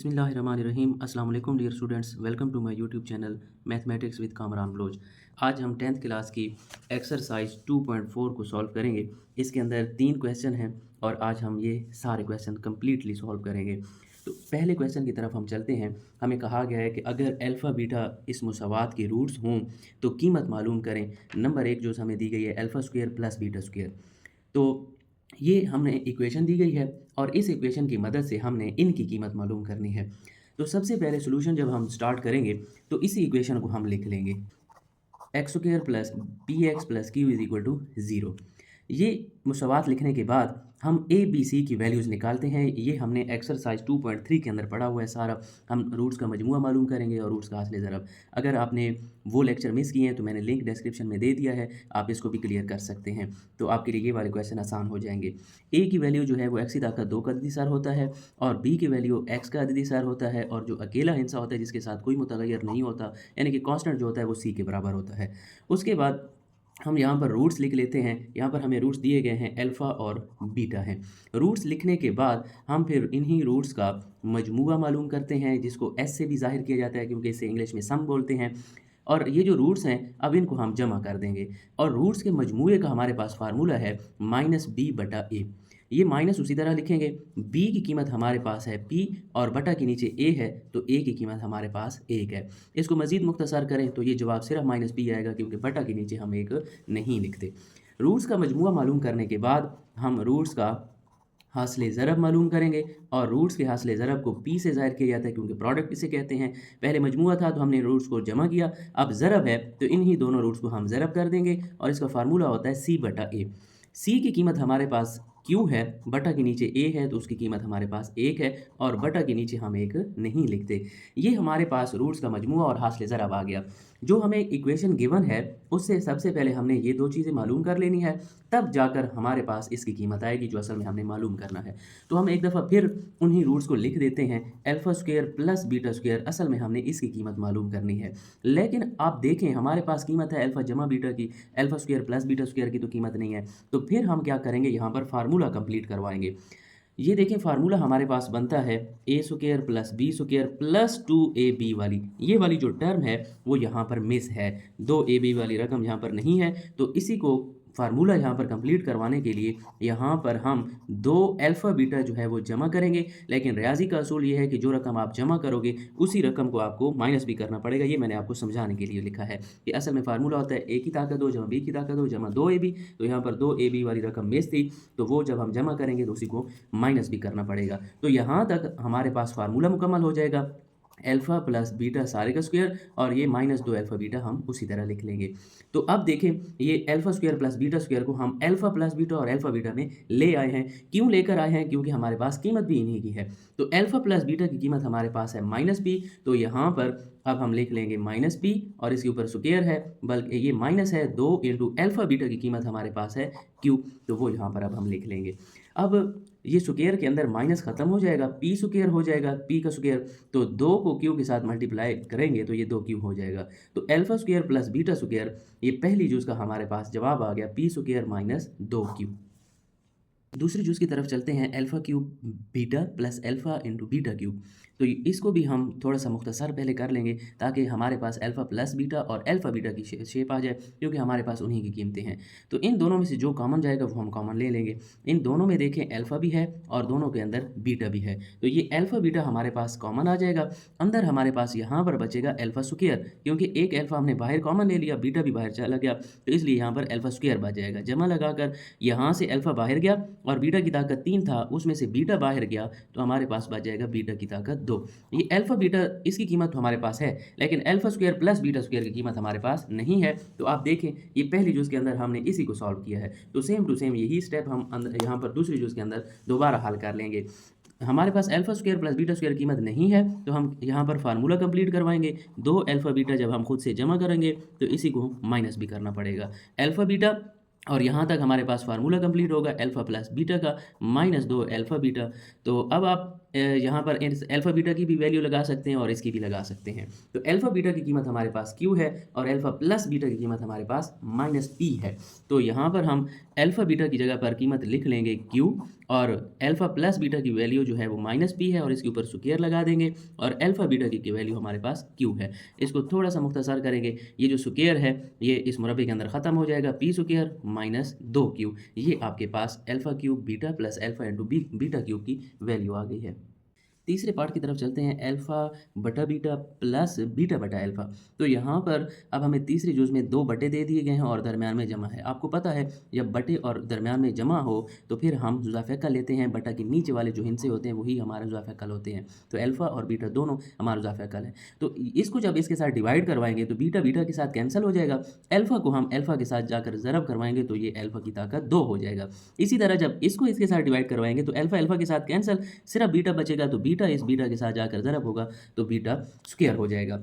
बिस्मिल्लाहिर्रहमानिर्रहीम। अस्सलाम वालेकुम dear students, welcome to my YouTube channel mathematics with Kamran Baloch. आज हम 10th क्लास की एक्सरसाइज 2.4 को सॉल्व करेंगे। इसके अंदर 3 क्वेश्चन हैं और आज हम ये सारे क्वेश्चन कम्प्लीटली सॉल्व करेंगे। तो पहले क्वेश्चन की तरफ हम चलते हैं। हमें कहा गया है कि अगर अल्फ़ा बीटा इस मुसावात के रूट्स हों तो कीमत मालूम करें। नंबर 1 जो हमें दी गई है alpha square plus beta square. तो ये हमने इक्वेशन दी गई है और इस इक्वेशन की मदद से हमने इनकी कीमत मालूम करनी है। तो सबसे पहले सॉल्यूशन जब हम स्टार्ट करेंगे तो इसी इक्वेशन को हम लिख लेंगे x square plus b x plus q is equal to zero. ये मुसावात लिखने के बाद हम ए बी सी की वैल्यूज़ निकालते हैं। ये हमने एक्सरसाइज 2.3 के अंदर पढ़ा हुआ है सारा। हम रूट्स का मजमूआ मालूम करेंगे और रूट्स का हासिल ज़रब। अगर आपने वो लेक्चर मिस किए हैं तो मैंने लिंक डिस्क्रिप्शन में दे दिया है, आप इसको भी क्लियर कर सकते हैं। तो आपके लिए ये वाले क्वेश्चन आसान हो जाएंगे। ए की वैल्यू जो है वो एक्स की ताकत 2 का अददी सार होता है और बी की वैल्यू एक्स का अददी सार होता है और जो अकेला हिस्सा होता है जिसके साथ कोई मुतगय्यर नहीं होता यानी कि कांस्टेंट जो होता है वो सी के बराबर होता है। उसके बाद हम यहाँ पर रूट्स लिख लेते हैं। यहाँ पर हमें रूट्स दिए गए हैं अल्फ़ा और बीटा हैं। रूट्स लिखने के बाद हम फिर इन्हीं रूट्स का मजमूआ मालूम करते हैं जिसको एस से भी ज़ाहिर किया जाता है क्योंकि इसे इंग्लिश में सम बोलते हैं। और ये जो रूट्स हैं अब इनको हम जमा कर देंगे और रूट्स के मजमूए का हमारे पास फार्मूला है माइनस बी बटा ए। ये माइनस उसी तरह लिखेंगे। बी की कीमत हमारे पास है पी और बटा के नीचे ए है तो ए की कीमत हमारे पास 1 है। इसको मज़ीद मुख्तसर करें तो ये जवाब सिर्फ माइनस बी आएगा क्योंकि बटा के नीचे हम 1 नहीं लिखते। रूट्स का मजमूआ मालूम करने के बाद हम रूट्स का हासिल ज़रब मालूम करेंगे और रूट्स के हासिल ज़रब को पी से ज़ाहिर किया जाता है क्योंकि प्रोडक्ट इसे कहते हैं। पहले मजमूआ था तो हमने रूट्स को जमा किया, अब ज़रब है तो इन्हीं दोनों रूट्स को हम ज़रब कर देंगे और इसका फार्मूला होता है सी बटा ए। सी की कीमत हमारे पास क्यू है, बटा के नीचे ए है तो उसकी कीमत हमारे पास 1 है और बटा के नीचे हम 1 नहीं लिखते। ये हमारे पास रूट्स का मजमूआ और हासिल ज़रब आ गया। जो हमें इक्वेशन गिवन है उससे सबसे पहले हमने ये 2 चीज़ें मालूम कर लेनी है, तब जाकर हमारे पास इसकी कीमत आएगी जो असल में हमने मालूम करना है। तो हम एक दफ़ा फिर उन्हीं रूट्स को लिख देते हैं alpha square plus beta square. असल में हमने इसकी कीमत मालूम करनी है, लेकिन आप देखें हमारे पास कीमत है अल्फ़ा जमा बीटा की, alpha square plus beta square की तो कीमत नहीं है। तो फिर हम क्या करेंगे, यहाँ पर फार्मूला कंप्लीट करवाएंगे। ये देखें फार्मूला हमारे पास बनता है a square plus b square plus 2ab वाली। ये वाली जो टर्म है वो यहाँ पर मिस है, 2ab वाली रकम यहाँ पर नहीं है। तो इसी को फार्मूला यहाँ पर कंप्लीट करवाने के लिए यहाँ पर हम 2 अल्फ़ा बीटा जो है वो जमा करेंगे। लेकिन रियाजी का असूल ये है कि जो रकम आप जमा करोगे उसी रकम को आपको माइनस भी करना पड़ेगा। ये मैंने आपको समझाने के लिए लिखा है कि असल में फार्मूला होता है ए की ताकत 2 जमा बी की ताकत 2 जमा 2ab। तो यहाँ पर 2ab वाली रकम मिस थी तो वो जब हम जमा करेंगे तो उसी को माइनस भी करना पड़ेगा। तो यहाँ तक हमारे पास फार्मूला मुकम्मल हो जाएगा अल्फ़ा प्लस बीटा सारे का स्क्वायर और ये माइनस 2 अल्फ़ा बीटा हम उसी तरह लिख लेंगे। तो अब देखें ये alpha square plus beta square को हम अल्फ़ा प्लस बीटा और अल्फ़ा बीटा में ले आए हैं। क्यों लेकर आए हैं? क्योंकि हमारे पास कीमत भी इन्हीं की है। तो अल्फ़ा प्लस बीटा की कीमत हमारे पास है माइनस बी, तो यहाँ पर अब हम लिख लेंगे माइनस बी और इसके ऊपर स्क्वायर है, बल्कि ये माइनस है 2 इंटू अल्फ़ा बीटा की कीमत हमारे पास है क्यू, तो वो यहाँ पर अब हम लिख लेंगे। अब ये स्क्वायर के अंदर माइनस खत्म हो जाएगा, पी स्क्वायर हो जाएगा, पी का स्क्वायर, तो 2 को क्यू के साथ मल्टीप्लाई करेंगे तो ये 2 क्यू हो जाएगा। तो alpha square plus beta square, ये पहली जूज़ का हमारे पास जवाब आ गया पी स्क्वायर माइनस 2 क्यू। दूसरी जूज़ की तरफ चलते हैं alpha cube beta plus alpha into beta cube. तो इसको भी हम थोड़ा सा मुख्तसर पहले कर लेंगे ताकि हमारे पास अल्फ़ा प्लस बीटा और अल्फ़ा बीटा की शेप आ जाए क्योंकि हमारे पास उन्हीं की कीमतें हैं। तो इन दोनों में से जो कॉमन जाएगा वो हम कॉमन ले लेंगे। इन दोनों में देखें अल्फ़ा भी है और दोनों के अंदर बीटा भी है, तो ये अल्फ़ा बीटा हमारे पास कॉमन आ जाएगा। अंदर हमारे पास यहाँ पर बचेगा अल्फ़ा स्क्वायर, क्योंकि एक अल्फ़ा हमने बाहर कॉमन ले लिया, बीटा भी बाहर चला गया, तो इसलिए यहाँ पर अल्फ़ा स्क्वायर बच जाएगा। जमा लगाकर यहाँ से अल्फ़ा बाहर गया और बीटा की ताकत 3 था, उसमें से बीटा बाहर गया तो हमारे पास बच जाएगा बीटा की ताकत 2। ये अल्फ़ा बीटा इसकी कीमत तो हमारे पास है, लेकिन alpha square plus beta square की कीमत हमारे पास नहीं है। तो आप देखें ये पहली जूज़ के अंदर हमने इसी को सॉल्व किया है, तो सेम टू सेम यही स्टेप हम यहाँ पर दूसरी जूज़ के अंदर दोबारा हल कर लेंगे। हमारे पास alpha square plus beta square कीमत नहीं है तो हम यहाँ पर फार्मूला कंप्लीट करवाएंगे। 2 अल्फ़ा बीटा जब हम खुद से जमा करेंगे तो इसी को माइनस भी करना पड़ेगा। अल्फ़ा बीटा और यहाँ तक हमारे पास फार्मूला कंप्लीट होगा अल्फ़ा प्लस बीटा का माइनस 2 अल्फ़ा बीटा। तो अब आप यहाँ पर इस अल्फ़ा बीटा की भी वैल्यू लगा सकते हैं और इसकी भी लगा सकते हैं। तो अल्फ़ा बीटा की कीमत हमारे पास क्यू है और अल्फ़ा प्लस बीटा की कीमत हमारे पास माइनस पी है। तो यहाँ पर हम अल्फ़ा बीटा की जगह पर कीमत लिख लेंगे क्यू और अल्फ़ा प्लस बीटा की वैल्यू जो है वो माइनस पी है और इसके ऊपर स्क्वायर लगा देंगे और अल्फ़ा बीटा की वैल्यू हमारे पास क्यू है। इसको थोड़ा सा मुख्तसर करेंगे, ये जो स्क्वायर है ये इस मुरब्बे के अंदर ख़त्म हो जाएगा, पी स्क्वायर माइनस 2q, ये आपके पास alpha cube beta plus alpha into beta cube की वैल्यू आ गई है। तीसरे पार्ट की तरफ चलते हैं, अल्फ़ा बटा बीटा प्लस बीटा बटा अल्फ़ा। तो यहाँ पर अब हमें तीसरी जुज़ में 2 बटे दे दिए गए हैं और दरमियान में जमा है। आपको पता है जब बटे और दरमियान में जमा हो तो फिर हम जुज़ाफ़िकल लेते हैं, बटा के नीचे वाले जो हिस्से होते हैं वही हमारे जुज़ाफ़िकल होते हैं। तो अल्फ़ा और बीटा दोनों हमारा जुज़ाफ़िकल है। तो इसको जब इसके साथ डिवाइड करवाएंगे तो बीटा बीटा के साथ कैंसिल हो जाएगा, अल्फ़ा को हम अल्फ़ा के साथ जाकर ज़रब करवाएंगे तो ये अल्फ़ा की ताकत 2 हो जाएगा। इसी तरह जब इसको इसके साथ डिवाइड करवाएंगे तो अल्फ़ा अल्फ़ा के साथ कैंसिल, सिर्फ बीटा बचेगा तो बीटा इस बीटा के साथ जाकर ज़रब होगा तो बीटा स्क्वायर हो जाएगा।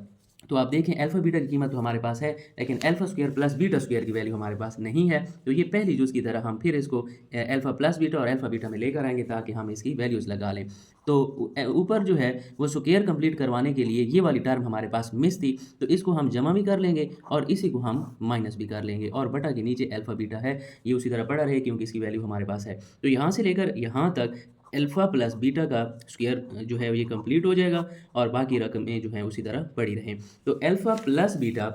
तो आप देखें अल्फ़ा बीटा की कीमत तो हमारे पास है लेकिन alpha square plus beta square की वैल्यू हमारे पास नहीं है। तो ये पहली जुज़ की तरह हम फिर इसको अल्फ़ा प्लस बीटा और अल्फ़ा बीटा में लेकर आएंगे ताकि हम इसकी वैल्यूज़ लगा लें। तो ऊपर जो है वो स्क्वायर कंप्लीट करवाने के लिए ये वाली टर्म हमारे पास मिस थी, तो इसको हम जमा भी कर लेंगे और इसी को हम माइनस भी कर लेंगे और बटा के नीचे अल्फ़ा बीटा है ये उसी तरह पड़ा रहे क्योंकि इसकी वैल्यू हमारे पास है। तो यहाँ से लेकर यहाँ तक अल्फ़ा प्लस बीटा का स्क्वायर जो है ये कंप्लीट हो जाएगा और बाकी रकमें जो हैं उसी तरह पड़ी रहें। तो अल्फ़ा प्लस बीटा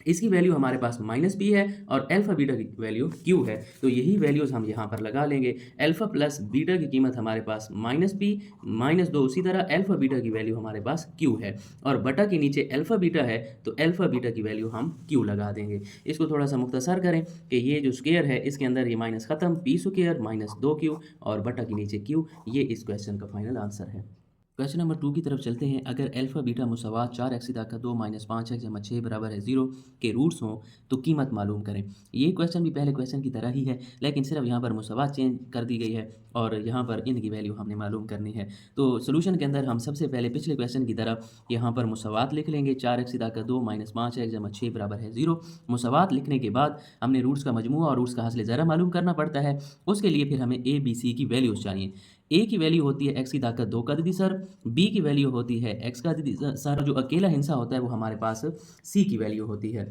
इसकी वैल्यू हमारे पास माइनस पी है और अल्फ़ा बीटा की वैल्यू क्यू है। तो यही वैल्यूज़ हम यहाँ पर लगा लेंगे। अल्फ़ा प्लस बीटा की कीमत हमारे पास माइनस पी माइनस 2, उसी तरह अल्फ़ा बीटा की वैल्यू हमारे पास क्यू है और बटा के नीचे अल्फ़ा बीटा है तो अल्फ़ा बीटा की वैल्यू हम क्यू लगा देंगे। इसको थोड़ा सा मुख्तसर करें कि ये जो स्क्वायर है इसके अंदर ये माइनस ख़त्म, पी स्क्वायर माइनस 2q और बटा के नीचे क्यू, ये इस क्वेश्चन का फाइनल आंसर है। क्वेश्चन नंबर 2 की तरफ चलते हैं। अगर अल्फ़ा बीटा मुसावात 4x की ताकत 2 माइनस 5x जमा 6 बराबर है 0 के रूट्स हों तो कीमत मालूम करें। ये क्वेश्चन भी पहले क्वेश्चन की तरह ही है लेकिन सिर्फ यहाँ पर मुसावात चेंज कर दी गई है और यहाँ पर इनकी वैल्यू हमने मालूम करनी है। तो सोल्यूशन के अंदर हम सबसे पहले पिछले क्वेश्चन की तरह यहाँ पर मुसावात लिख लेंगे, 4x की ताकत 2 माइनस 5x जमा 6 बराबर है 0। मुसावात लिखने के बाद हमने रूट्स का मजमूआ और रूट्स का हासिल ज़रा मालूम करना पड़ता है। उसके लिए फिर हमें ए बी सी की वैल्यूज़ चाहिए। ए की वैल्यू होती है x की ताकत 2 का अददी सर, बी की वैल्यू होती है x का अददी सर, जो अकेला हिस्सा होता है वो हमारे पास c की वैल्यू होती है।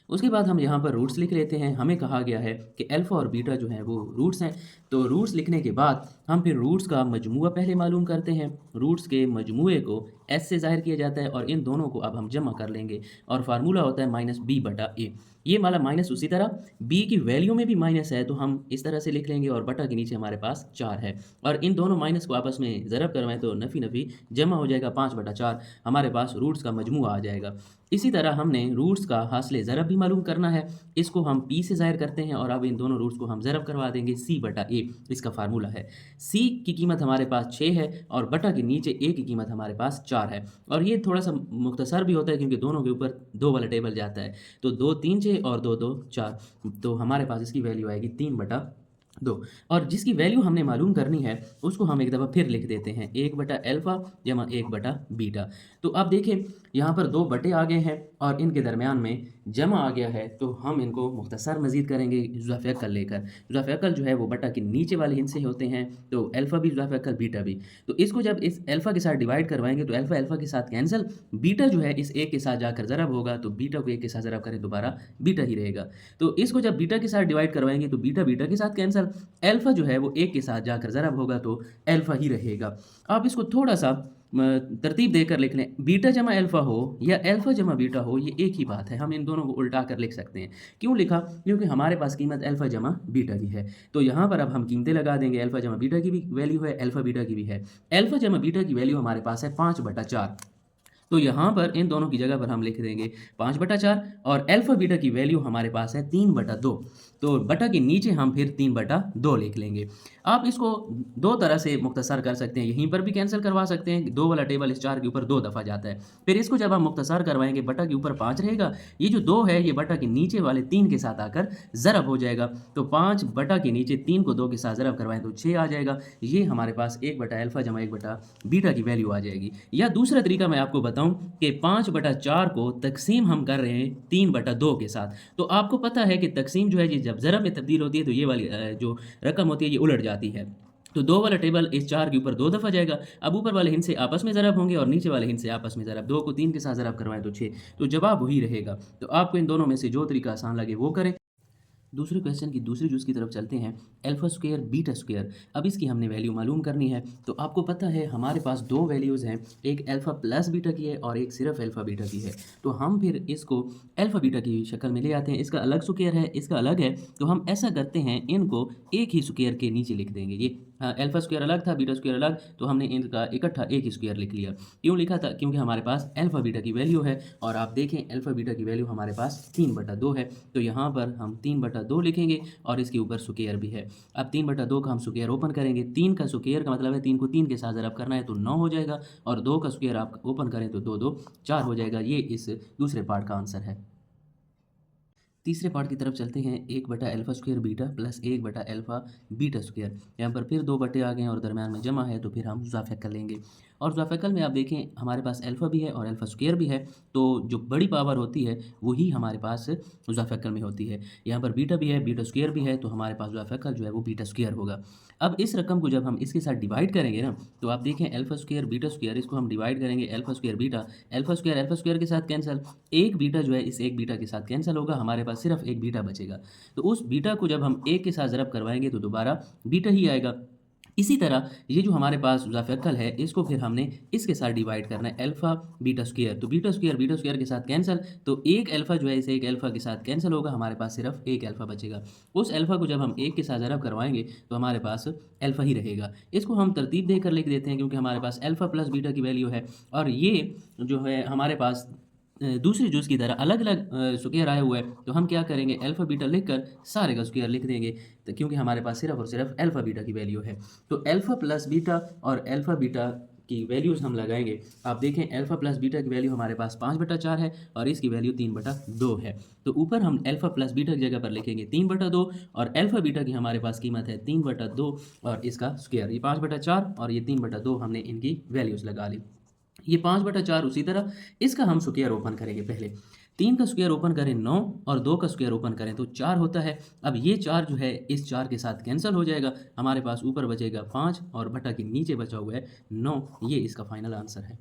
उसके बाद हम यहाँ पर रूट्स लिख लेते हैं। हमें कहा गया है कि अल्फ़ा और बीटा जो है वो रूट्स हैं, तो रूट्स लिखने के बाद हम फिर रूट्स का मजमूआ पहले मालूम करते हैं। रूट्स के मजमूए को s से ज़ाहिर किया जाता है और इन दोनों को अब हम जमा कर लेंगे और फार्मूला होता है माइनस बी बटा ए। ये वाला माइनस उसी तरह b की वैल्यू में भी माइनस है तो हम इस तरह से लिख लेंगे और बटा के नीचे हमारे पास 4 है और इन दोनों माइनस को आपस में ज़रब करवाएं तो नफ़ी नफ़ी जमा हो जाएगा, 5 बटा 4 हमारे पास रूट्स का मजमूआ आ जाएगा। इसी तरह हमने रूट्स का हासिल ज़रब भी मालूम करना है, इसको हम p से ज़ाहिर करते हैं और अब इन दोनों रूट्स को हम ज़रब करवा देंगे c बटा a, इसका फार्मूला है। c की कीमत हमारे पास 6 है और बटा के नीचे a की कीमत हमारे पास 4 है और ये थोड़ा सा मुख्तसर भी होता है क्योंकि दोनों के ऊपर 2 वाला टेबल जाता है। तो 2 3 6 और 2 2 4, तो हमारे पास इसकी वैल्यू आएगी 3 बटा 2 और जिसकी वैल्यू हमने मालूम करनी है उसको हम एक दफ़ा फिर लिख देते हैं, 1 बटा अल्फ़ा जमा 1 बटा बीटा। तो अब देखें यहाँ पर 2 बटे आ गए हैं और इनके दरमियान में जमा आ गया है तो हम इनको मुख्तसर मज़ीद करेंगे जुज़ाफ़िकल लेकर। जुज़ाफ़िकल जो है वो बटा के नीचे वाले हिस्से होते हैं, तो अल्फ़ा भी जुज़ाफ़िकल बीटा भी। तो इसको जब इस अल्फ़ा के साथ डिवाइड करवाएंगे तो अल्फ़ा अल्फ़ा के साथ कैंसिल, बीटा जो है इस एक के साथ जाकर ज़रब होगा तो बीटा को एक के साथ ज़रब करें दोबारा बीटा ही रहेगा। तो इसको जब बीटा के साथ डिवाइड करवाएंगे तो बीटा बीटा के साथ कैंसिल, अल्फ़ा जो है वो एक के साथ जाकर ज़रब होगा तो अल्फ़ा ही रहेगा। आप इसको थोड़ा सा तरतीब देकर लिख लें, बीटा जमा अल्फ़ा हो या अल्फ़ा जमा बीटा हो ये एक ही बात है, हम इन दोनों को उल्टा कर लिख सकते हैं। क्यों लिखा? क्योंकि हमारे पास कीमत अल्फ़ा जमा बीटा की है। तो यहाँ पर अब हम कीमतें लगा देंगे, अल्फ़ा जमा बीटा की भी वैल्यू है, अल्फ़ा बीटा की भी है। अल्फ़ा जमा बीटा की वैल्यू हमारे पास है 5 बटा 4, तो यहाँ पर इन दोनों की जगह पर हम लिख देंगे 5 बटा 4 और अल्फ़ा बीटा की वैल्यू हमारे पास है 3 बटा 2, तो बटा के नीचे हम फिर 3 बटा 2 लिख लेंगे। आप इसको दो तरह से मुख्तसर कर सकते हैं, यहीं पर भी कैंसिल करवा सकते हैं, 2 वाला टेबल इस 4 के ऊपर 2 दफ़ा जाता है। फिर इसको जब हम मुख्तसर करवाएंगे बटा के ऊपर 5 रहेगा, ये जो 2 है ये बटा के नीचे वाले 3 के साथ आकर ज़रब हो जाएगा, तो 5 बटा के नीचे 3 को 2 के साथ ज़रब करवाएं तो 6 आ जाएगा। ये हमारे पास 1 बटा अल्फ़ा जमा 1 बटा बीटा की वैल्यू आ जाएगी। या दूसरा तरीका मैं आपको बताऊं कि 5 बटा 4 को तकसीम हम कर रहे हैं 3 बटा 2 के साथ, तो आपको पता है कि तकसीम जो है ये जब ज़रब में तब्दील होती है तो ये वाली जो रकम होती है ये उलट जाती है। तो 2 वाला टेबल इस 4 के ऊपर 2 दफ़ा जाएगा। अब ऊपर वाले हिंसे आपस में ज़रब होंगे और नीचे वाले हिंसे आपस में ज़रब। 2 को 3 के साथ ज़रब करवाएँ तो 6, तो जवाब वही रहेगा। तो आपको इन दोनों में से जो तरीका आसान लगे वो करें। दूसरे क्वेश्चन की दूसरी जुज़ की तरफ चलते हैं। अल्फ़ा स्क्वायर बीटा स्क्वायर, अब इसकी हमने वैल्यू मालूम करनी है। तो आपको पता है हमारे पास दो वैल्यूज़ हैं, एक अल्फ़ा प्लस बीटा की है और एक सिर्फ अल्फ़ा बीटा की है। तो हम फिर इसको अल्फ़ा बीटा की शक्ल में ले आते हैं। इसका अलग स्क्वायर है, इसका अलग है। तो हम ऐसा करते हैं, इनको एक ही स्क्वायर के नीचे लिख देंगे। ये अल्फ़ा स्क्वायर अलग था, बीटा स्क्वायर अलग, तो हमने इनका इकट्ठा एक ही स्क्वायर लिख लिया। क्यों लिखा था? क्योंकि हमारे पास अल्फ़ा बीटा की वैल्यू है और आप देखें अल्फ़ा बीटा की वैल्यू हमारे पास 3/2 है। तो यहाँ पर हम 3/2 लिखेंगे और इसके ऊपर स्क्वायर भी है। अब 3/2 का हम स्क्वायर ओपन करेंगे। 3 का स्क्वायर का मतलब है 3 को 3 के साथ ज़रब करना है तो 9 हो जाएगा और 2 का स्क्वायर आप ओपन करें तो 2 2 4 हो जाएगा। ये इस दूसरे पार्ट का आंसर है। तीसरे पार्ट की तरफ चलते हैं। 1/अल्फ़ा स्क्वायर बीटा प्लस 1/अल्फ़ा बीटा स्क्वायर। यहाँ पर फिर 2 बटे आ गए हैं और दरम्यान में जमा है, तो फिर हम ज़ाफ़िकल लेंगे। और ज़ाफ़िकल में आप देखें हमारे पास अल्फ़ा भी है और अल्फ़ा स्क्वायर भी है, तो जो बड़ी पावर होती है वही हमारे पास ज़ाफ़िकल में होती है। यहाँ पर बीटा भी है, बीटा स्क्वायर भी है, तो हमारे पास ज़ाफ़िकल जो है वो बीटा स्क्वायर होगा। अब इस रकम को जब हम इसके साथ डिवाइड करेंगे ना, तो आप देखें अल्फ़ा स्क्वायर बीटा स्क्वायर, इसको हम डिवाइड करेंगे alpha square beta, alpha square के साथ कैंसल, एक बीटा जो है इस एक बीटा के साथ कैंसल होगा, हमारे पास सिर्फ एक बीटा बचेगा। तो उस बीटा को जब हम एक के साथ ज़रब करवाएँगे तो दोबारा बीटा ही आएगा। इसी तरह ये जो हमारे पास ज़ाफ़िकल है, इसको फिर हमने इसके साथ डिवाइड करना है अल्फ़ा बीटा स्क्वायर, तो बीटा स्क्वायर के साथ कैंसल, तो एक अल्फ़ा जो है इस एक अल्फ़ा के साथ कैंसल होगा, हमारे पास सिर्फ एक अल्फ़ा बचेगा। उस अल्फ़ा को जब हम एक के साथ ज़रब करवाएँगे तो हमारे पास अल्फ़ा ही रहेगा। इसको हम तरतीब देकर लिख देते हैं क्योंकि हमारे पास अल्फ़ा प्लस बीटा की वैल्यू है और ये जो है हमारे पास दूसरी जुज़ की तरह अलग-अलग स्क्वायर आया हुआ है, तो हम क्या करेंगे अल्फ़ा बीटा लिखकर सारे का स्क्वायर लिख देंगे, तो क्योंकि हमारे पास सिर्फ़ और सिर्फ़ अल्फ़ा बीटा की वैल्यू है। तो अल्फ़ा प्लस बीटा और अल्फ़ा बीटा की वैल्यूज़ हम लगाएँगे। आप देखें अल्फ़ा प्लस बीटा की वैल्यू हमारे पास 5/4 है और इसकी वैल्यू 3/2 है। तो ऊपर हम अल्फ़ा प्लस बीटा की जगह पर लिखेंगे 3/2 और अल्फ़ा बीटा की हमारे पास कीमत है 3/2 और इसका स्क्वायर। ये 5/4 और ये 3/2 हमने इनकी वैल्यूज़ लगा ली। ये 5/4 उसी तरह इसका हम स्क्वायर ओपन करेंगे पहले। 3 का स्क्वायर ओपन करें 9 और 2 का स्क्वायर ओपन करें तो 4 होता है। अब ये 4 जो है इस 4 के साथ कैंसल हो जाएगा। हमारे पास ऊपर बचेगा 5 और बटा के नीचे बचा हुआ है 9। ये इसका फाइनल आंसर है।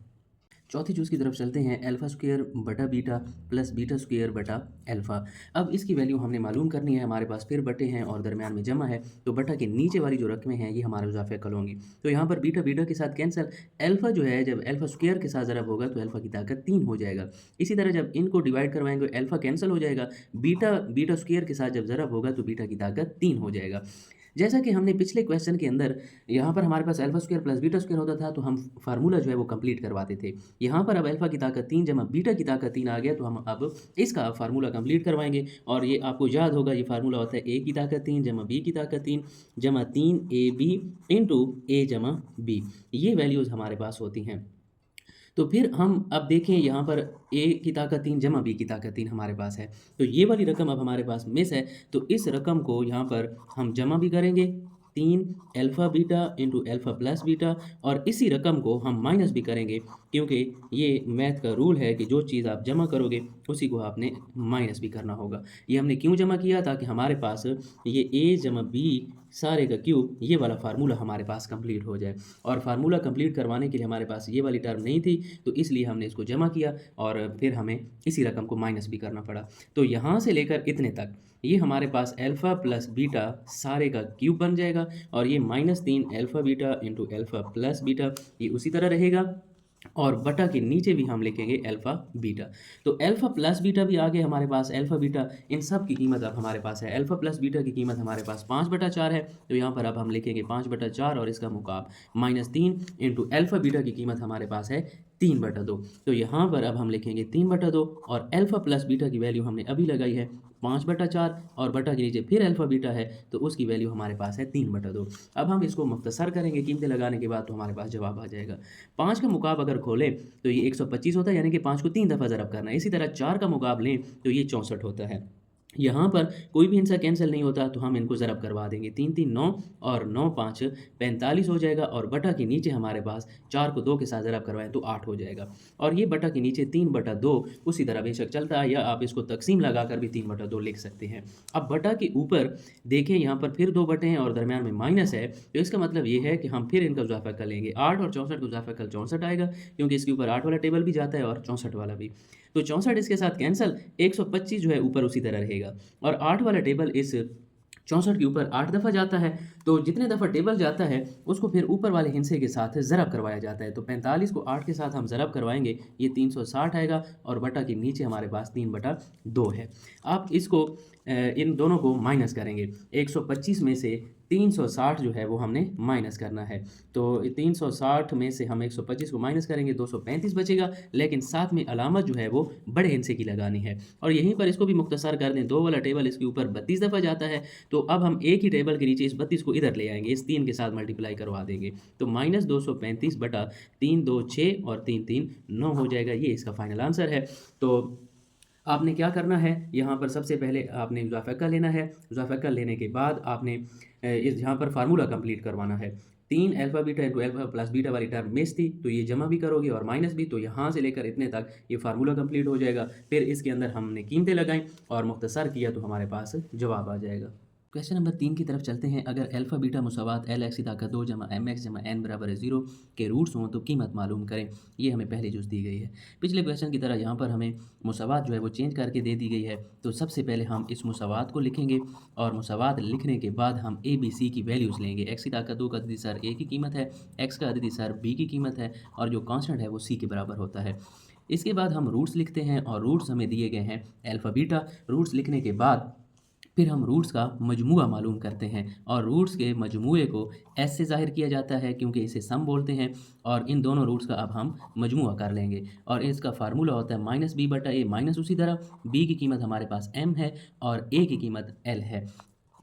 चौथी चूज़ की तरफ चलते हैं। अल्फ़ा स्क्वायर बटा बीटा प्लस बीटा स्क्वायर बटा अल्फ़ा। अब इसकी वैल्यू हमने मालूम करनी है। हमारे पास फिर बटे हैं और दरमियान में जमा है, तो बटा के नीचे वाली जो रकमें हैं ये हमारे ज़ाफ़िकल होंगी। तो यहाँ पर बीटा बीटा के साथ कैंसल, अल्फ़ा जो है जब अल्फ़ा स्क्वायर के साथ ज़रब होगा तो अल्फ़ा की ताकत 3 हो जाएगा। इसी तरह जब इनको डिवाइड करवाएंगे अल्फ़ा कैंसल हो जाएगा, बीटा बीटा स्क्वायर के साथ जब ज़रब होगा तो बीटा की ताकत 3 हो जाएगा। जैसा कि हमने पिछले क्वेश्चन के अंदर यहाँ पर हमारे पास alpha square plus beta square होता था, तो हम फार्मूला जो है वो कंप्लीट करवाते थे। यहाँ पर अब अल्फ़ा की ताकत 3 जमा बीटा की ताकत 3 आ गया, तो हम अब इसका फार्मूला कंप्लीट करवाएंगे और ये आपको याद होगा, ये फार्मूला होता है ए की ताकत 3 जमा बी की ताकत 3 जमा 3ab इंटू ए जमा बी। ये वैल्यूज़ हमारे पास होती हैं। तो फिर हम अब देखें यहाँ पर ए की ताकत 3 जमा बी की ताकत 3 हमारे पास है। तो ये वाली रकम अब हमारे पास मिस है, तो इस रकम को यहाँ पर हम जमा भी करेंगे 3 alpha beta into alpha plus beta और इसी रकम को हम माइनस भी करेंगे क्योंकि ये मैथ का रूल है कि जो चीज़ आप जमा करोगे उसी को आपने माइनस भी करना होगा। ये हमने क्यों जमा किया? ताकि हमारे पास ये ए जमा बी सारे का क्यूब ये वाला फार्मूला हमारे पास कंप्लीट हो जाए। और फार्मूला कंप्लीट करवाने के लिए हमारे पास ये वाली टर्म नहीं थी, तो इसलिए हमने इसको जमा किया और फिर हमें इसी रकम को माइनस भी करना पड़ा। तो यहाँ से लेकर इतने तक ये हमारे पास अल्फ़ा प्लस बीटा सारे का क्यूब बन जाएगा और ये -3 alpha beta into alpha plus beta ये उसी तरह रहेगा और बटा के नीचे भी हम लिखेंगे अल्फ़ा बीटा। तो अल्फ़ा प्लस बीटा भी आ गए हमारे पास, अल्फ़ा बीटा इन सब की कीमत अब हमारे पास है। अल्फ़ा प्लस बीटा की कीमत हमारे पास 5/4 है, तो यहाँ पर अब हम लिखेंगे 5/4 और इसका मुकाब -3 इंटू अल्फ़ा बीटा की कीमत हमारे पास है 3/2। तो यहाँ पर अब हम लिखेंगे 3/2 और अल्फ़ा प्लस बीटा की वैल्यू हमने अभी लगाई है 5/4 और बटा के नीचे फिर अल्फ़ा बीटा है, तो उसकी वैल्यू हमारे पास है 3/2। अब हम इसको मुख्तसर करेंगे कीमतें लगाने के बाद, तो हमारे पास जवाब आ जाएगा। 5 का मुकाब अगर खोलें तो ये 125 होता है, यानी कि 5 को 3 दफ़ा ज़रब करना है। इसी तरह 4 का मुकाब लें तो ये 64 होता है। यहाँ पर कोई भी इनसे कैंसिल नहीं होता तो हम इनको ज़रब करवा देंगे। 3 3 9 और 9 5 45 हो जाएगा और बटा के नीचे हमारे पास 4 को 2 के साथ ज़रब करवाएँ तो 8 हो जाएगा। और ये बटा के नीचे 3/2 उसी तरह बेशक चलता है, या आप इसको तक़सीम लगाकर भी 3/2 लिख सकते हैं। अब बटा के ऊपर देखें, यहाँ पर फिर 2 बटे हैं और दरमियान में माइनस है, तो इसका मतलब ये है कि हम फिर इनका इज़ाफ़ा लेंगे। 8 और 64 का इज़ाफ़ा 64 आएगा, क्योंकि इसके ऊपर 8 वाला टेबल भी जाता है और 64 वाला भी। तो 64 इसके साथ कैंसल, 125 जो है ऊपर उसी तरह रहेगा। और 8 वाला टेबल इस 64 के ऊपर 8 दफ़ा जाता है, तो जितने दफ़ा टेबल जाता है उसको फिर ऊपर वाले हिस्से के साथ ज़रब करवाया जाता है। तो 45 को 8 के साथ हम ज़रब करवाएँगे, ये 360 आएगा और बटा के नीचे हमारे पास 3/2 है। आप इसको इन दोनों को माइनस करेंगे। 125 में से 360 जो है वो हमने माइनस करना है। तो 360 में से हम 125 को माइनस करेंगे, 235 बचेगा, लेकिन साथ में अलामत जो है वो बड़े हिस्से की लगानी है। और यहीं पर इसको भी मुख्तसर कर दें, 2 वाला टेबल इसके ऊपर 32 दफ़ा जाता है, तो अब हम एक ही टेबल के नीचे इस 32 को इधर ले आएँगे, इस 3 के साथ मल्टीप्लाई करवा देंगे। तो -235 बटा 3 2 6 और 3 3 9 हो जाएगा। ये इसका फाइनल आंसर है। तो आपने क्या करना है, यहाँ पर सबसे पहले आपने इज़ाफ़ा लेना है। इज़ाफ़ा लेने के बाद आपने इस यहाँ पर फ़ार्मूला कंप्लीट करवाना है। 3 alpha beta into alpha plus beta वाली टर्म मिस थी, तो ये जमा भी करोगे और माइनस भी, तो यहाँ से लेकर इतने तक ये फ़ार्मूला कंप्लीट हो जाएगा। फिर इसके अंदर हमने कीमतें लगाई और मुख्तसर किया तो हमारे पास जवाब आ जाएगा। क्वेश्चन नंबर 3 की तरफ चलते हैं। अगर अल्फ़ा बीटा मुसावात एल एक्स की ताकत 2 जमा एम एक्स जमा एन बराबर है 0 के रूट्स हों तो कीमत मालूम करें। ये हमें पहली जुज़ दी गई है। पिछले क्वेश्चन की तरह यहाँ पर हमें मुसावात जो है वो चेंज करके दे दी गई है। तो सबसे पहले हम इस मुसावात को लिखेंगे और मुसावात लिखने के बाद हम ए बी सी की वैल्यूज़ लेंगे। एक्स की ताकत 2 का अददी सर ए की कीमत है, एक्स का अददी सर बी की कीमत है और जो कांस्टेंट है वो सी के बराबर होता है। इसके बाद हम रूट्स लिखते हैं और रूट्स हमें दिए गए हैं अल्फ़ा बीटा। रूट्स लिखने के बाद फिर हम रूट्स का मजमूआ मालूम करते हैं और रूट्स के मजमूए को एस से ज़ाहिर किया जाता है, क्योंकि इसे सम बोलते हैं। और इन दोनों रूट्स का अब हम मजमूआ कर लेंगे और इसका फार्मूला होता है माइनस बी बटा ए माइनस उसी तरह बी की कीमत हमारे पास एम है और ए की कीमत एल है।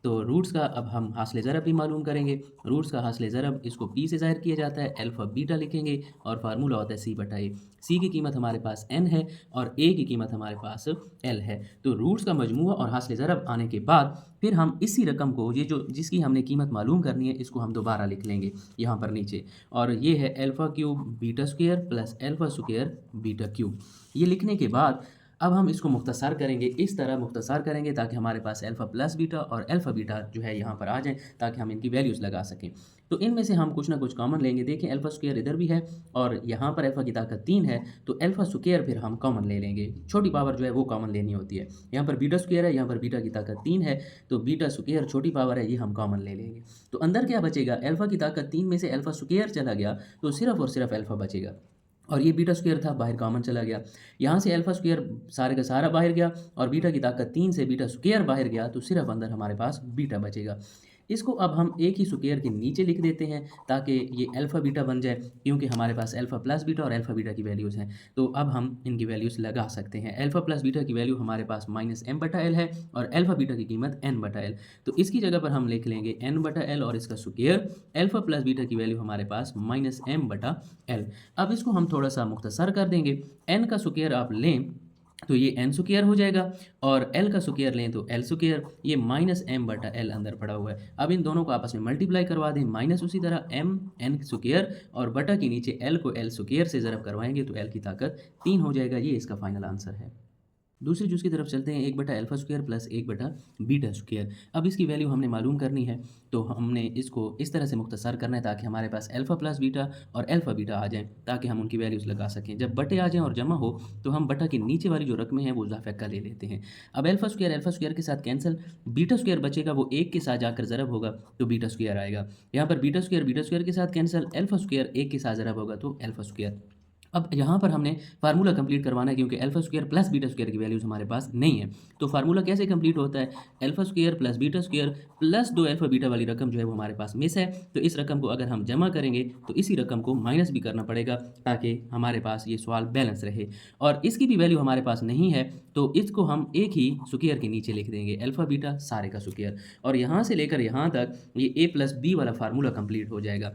तो रूट्स का अब हम हासिल ज़रब भी मालूम करेंगे। रूट्स का हासिल ज़रब इसको पी से ज़ाहिर किया जाता है, अल्फ़ा बीटा लिखेंगे और फार्मूला होता है सी बटा ए। सी की कीमत हमारे पास एन है और ए की कीमत हमारे पास एल है। तो रूट्स का मजमूआ और हासिल ज़रब आने के बाद फिर हम इसी रकम को, ये जो जिसकी हमने कीमत मालूम करनी है, इसको हम दोबारा लिख लेंगे यहाँ पर नीचे। और ये है alpha cube beta square plus alpha square beta cube. ये लिखने के बाद अब हम इसको मुख्तसर करेंगे, इस तरह मुख्तसर करेंगे ताकि हमारे पास अल्फ़ा प्लस बीटा और अल्फ़ा बीटा जो है यहाँ पर आ जाएँ, ताकि हम इनकी वैल्यूज़ लगा सकें। तो इनमें से हम कुछ ना कुछ कॉमन लेंगे। देखें अल्फ़ा स्क्वायर इधर भी है और यहाँ पर अल्फ़ा की ताकत 3 है, तो अल्फ़ा स्क्वायर फिर हम कॉमन ले लेंगे। छोटी पावर जो है वो कॉमन लेनी होती है। यहाँ पर बीटा स्क्वायर है, यहाँ पर बीटा की ताकत 3 है, तो बीटा स्क्वायर छोटी पावर है, ये हम कॉमन ले लेंगे। तो अंदर क्या बचेगा, अल्फ़ा की ताकत 3 में से अल्फ़ा स्क्वायर चला गया तो सिर्फ़ और सिर्फ अल्फ़ा बचेगा और ये बीटा स्क्वायर था, बाहर कॉमन चला गया। यहाँ से अल्फ़ा स्क्वायर सारे का सारा बाहर गया और बीटा की ताकत 3 से बीटा स्क्वायर बाहर गया, तो सिर्फ अंदर हमारे पास बीटा बचेगा। इसको अब हम एक ही स्क्वायर के नीचे लिख देते हैं ताकि ये अल्फ़ा बीटा बन जाए, क्योंकि हमारे पास अल्फ़ा प्लस बीटा और अल्फ़ा बीटा की वैल्यूज़ हैं। तो अब हम इनकी वैल्यूज़ लगा सकते हैं। अल्फ़ा प्लस बीटा की वैल्यू हमारे पास माइनस एम बटा एल है और अल्फ़ा बीटा की कीमत एन बटा एल। तो इसकी जगह पर हम लिख लेंगे एन बटा एल और इसका स्क्वायर। अल्फ़ा प्लस बीटा की वैल्यू हमारे पास माइनस एम बटा एल। अब इसको हम थोड़ा सा मुख्तसर कर देंगे। एन का स्क्वायर आप लें तो ये एन स्क्वायर हो जाएगा और एल का स्क्वायर लें तो एल स्क्वायर, ये माइनस एम बटा एल अंदर पड़ा हुआ है। अब इन दोनों को आपस में मल्टीप्लाई करवा दें, माइनस उसी तरह एम एन स्क्वायर और बटा के नीचे एल को एल स्क्वायर से ज़रब करवाएंगे तो एल की ताकत 3 हो जाएगा। ये इसका फाइनल आंसर है। दूसरी जूस की तरफ चलते हैं, 1 बटा अल्फ़ा स्क्वायर प्लस 1 बटा बीटा स्क्वायर। अब इसकी वैल्यू हमने मालूम करनी है, तो हमने इसको इस तरह से मुख्तसर करना है ताकि हमारे पास अल्फ़ा प्लस बीटा और अल्फ़ा बीटा आ जाएँ, ताकि हम उनकी वैल्यूज़ लगा सकें। जब बटे आ जाएँ और जमा हो तो हम बटा के नीचे वाली जो रकमें हैं वो इज़ाफ़ा का ले लेते हैं। अब अल्फ़ा स्क्वायर के साथ कैंसिल, बीटा स्क्वायर बचेगा, वो 1 के साथ जाकर ज़रब होगा तो बीटा स्क्वायर आएगा। यहाँ पर बीटा स्क्वायर के साथ कैंसिल, अल्फ़ा स्क्वायर 1 के साथ ज़रब होगा तो अल्फ़ा स्क्वायर। अब यहाँ पर हमने फार्मूला कंप्लीट करवाना है, क्योंकि alpha square plus beta square की वैल्यूज़ हमारे पास नहीं है। तो फार्मूला कैसे कंप्लीट होता है, alpha square plus beta square plus 2 alpha beta वाली रकम जो है वो हमारे पास मिस है, तो इस रकम को अगर हम जमा करेंगे तो इसी रकम को माइनस भी करना पड़ेगा ताकि हमारे पास ये सवाल बैलेंस रहे। और इसकी भी वैल्यू हमारे पास नहीं है, तो इसको हम एक ही स्क्वायर के नीचे लिख देंगे, अल्फ़ा बीटा सारे का स्क्वायर, और यहाँ से लेकर यहाँ तक ये ए प्लस बी वाला फार्मूला कंप्लीट हो जाएगा।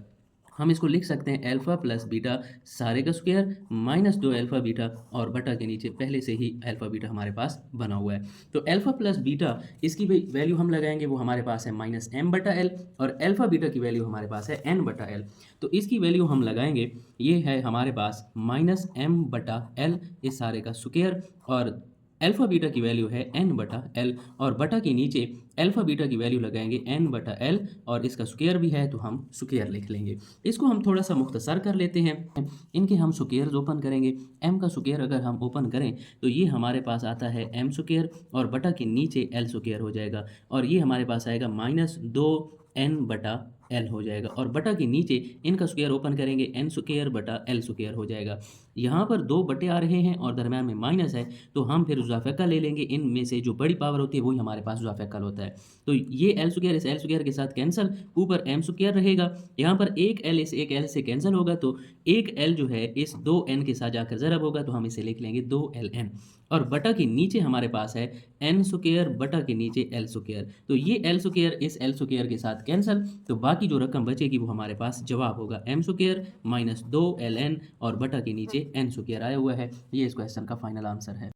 हम इसको लिख सकते हैं अल्फ़ा प्लस बीटा सारे का स्क्वायर माइनस 2 अल्फ़ा बीटा और बटा के नीचे पहले से ही अल्फ़ा बीटा हमारे पास बना हुआ है। तो अल्फ़ा प्लस बीटा इसकी वैल्यू हम लगाएंगे, वो हमारे पास है माइनस एम बटा एल, और अल्फ़ा बीटा की वैल्यू हमारे पास है एन बटा एल। तो इसकी वैल्यू हम लगाएंगे, ये है हमारे पास माइनस एम बटा एल इस सारे का स्क्वायर, और अल्फ़ा बीटा की वैल्यू है एन बटा एल, और बटा के नीचे अल्फ़ा बीटा की वैल्यू लगाएंगे एन बटा एल, और इसका स्क्वायर भी है तो हम स्क्वायर लिख लेंगे। इसको हम थोड़ा सा मुख्तसर कर लेते हैं, इनके हम स्क्वायर्स ओपन करेंगे। एम का स्क्वायर अगर हम ओपन करें तो ये हमारे पास आता है एम स्क्वायर, और बटा के नीचे एल स्क्वायर हो जाएगा, और ये हमारे पास आएगा माइनस 2 एन बटा एल हो जाएगा, और बटा के नीचे इनका स्क्वायर ओपन करेंगे एन स्क्वायर बटा एल स्क्वायर हो जाएगा। यहाँ पर दो बटे आ रहे हैं और दरम्यान में माइनस है, तो हम फिर ज़ाफ़िका ले लेंगे, इनमें से जो बड़ी पावर होती है वही हमारे पास ज़ाफ़िका होता है। तो ये एल स्क्वायर इस एल स्क्वायर के साथ कैंसिल, ऊपर एम स्क्वायर रहेगा, यहाँ पर एक एल इस एक एल से कैंसिल होगा, तो एक एल जो है इस दो एन के साथ जाकर ज़रब होगा, तो हम इसे लिख लेंगे 2ln, और बटा के नीचे हमारे पास है एन स्क्वायर बटा के नीचे एल स्क्वायर। तो ये एल स्क्वायर इस एल स्क्वायर के साथ कैंसिल, तो बाकी जो रकम बचेगी वो हमारे पास जवाब होगा एम स्क्वायर माइनस 2ln और बटा के नीचे एन स्क्वायर आया हुआ है। ये इस क्वेश्चन का फाइनल आंसर है।